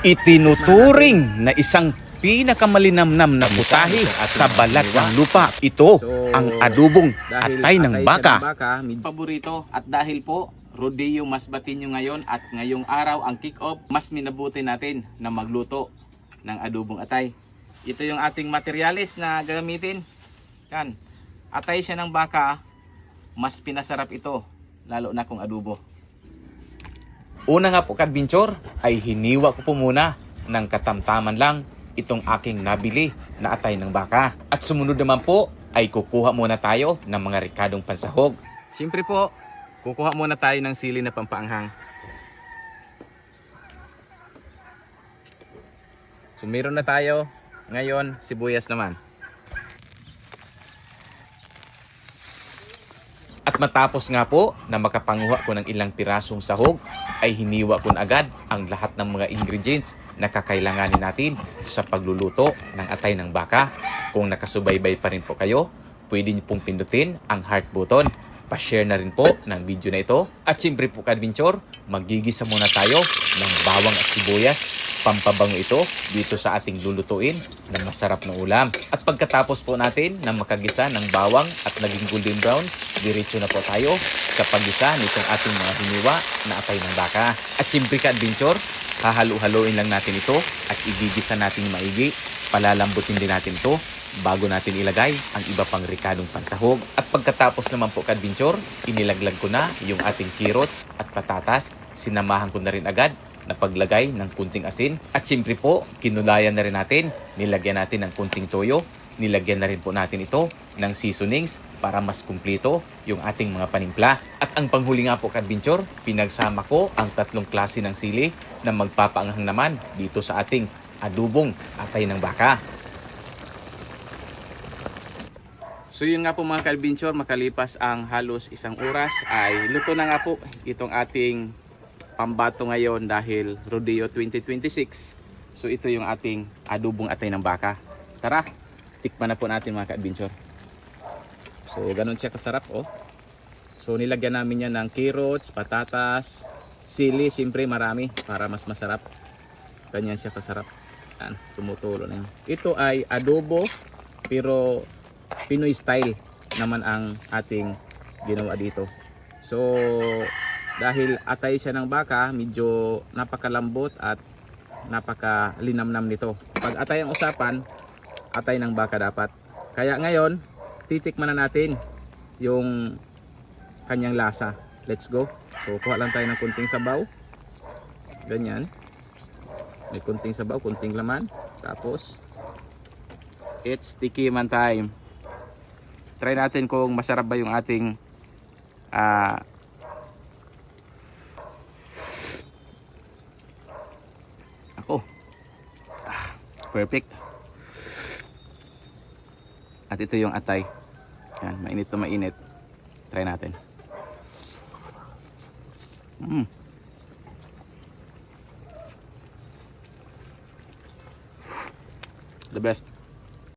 Itinuturing na isang pinakamalinamnam na putahe sa balat ng lupa. Ito ang adubong atay ng baka. Paborito at dahil po rodeo mas batin nyo ngayon at ngayong araw ang kick-off, mas minabuti natin na magluto ng adubong atay. Ito yung ating materyales na gagamitin. Yan. Atay siya ng baka, mas pinasarap ito lalo na kung adobo. Una nga po kadventure ay hiniwa ko po muna ng katamtaman lang itong aking nabili na atay ng baka. At sumunod naman po ay kukuha muna tayo ng mga rikadong pansahog. Siyempre po, kukuha muna tayo ng sili na pampaanghang. So meron na tayo ngayon sibuyas naman. At matapos nga po na makapanguha ko ng ilang pirasong sahog, ay hiniwa ko na agad ang lahat ng mga ingredients na kakailanganin natin sa pagluluto ng atay ng baka. Kung nakasubaybay pa rin po kayo, pwede niyo pong pindutin ang heart button. Pa-share na rin po ng video na ito. At siyempre po ka-adventure, magigisa muna tayo ng bawang at sibuyas. Pampabango ito dito sa ating lulutuin na masarap na ulam. At pagkatapos po natin na makagisa ng bawang at naging golden brown, diretso na po tayo sa paggisa nitong ating mga hiniwa na atay ng baka. At siyempre ka-adventure, hahalu-haluin lang natin ito at igigisa natin maigi. Palalambutin din natin ito bago natin ilagay ang iba pang rikadong pansahog. At pagkatapos naman po ka-adventure, inilaglag ko na yung ating carrots at patatas. Sinamahan ko na rin agad na paglagay ng kunting asin. At siyempre po, kinulayan na rin natin. Nilagyan natin ng kunting toyo. Nilagyan na rin po natin ito ng seasonings para mas kumpleto yung ating mga panimpla. At ang panghuli nga po ka-adventure, pinagsama ko ang tatlong klase ng sili na magpapaanghang naman dito sa ating adubong atay ng baka. So yun nga po mga ka-adventure, makalipas ang halos isang oras ay luto na nga po itong ating pambato ngayon dahil Rodeo 2026. So ito yung ating adubong atay ng baka. Tara, tikman na po natin mga ka-adventure. So ganun siya kasarap oh. So nilagyan namin yan ng carrots, patatas, sili, siyempre marami para mas masarap. Ganyan siya kasarap. Yan, tumutulo na yun. Ito ay adobo pero Pinoy style naman ang ating ginawa dito. So dahil atay siya ng baka, medyo napakalambot at napakalinamnam nito. Pag atay ang usapan, atay ng baka dapat. Kaya ngayon, titikman na natin yung kanyang lasa. Let's go. So kuha lang tayo ng kunting sabaw. Ganyan. May kunting sabaw, kunting laman. Tapos, it's tikiman time. Try natin kung masarap ba yung ating perfect. At ito yung atay. Yan, mainit to mainit. Try natin. The best.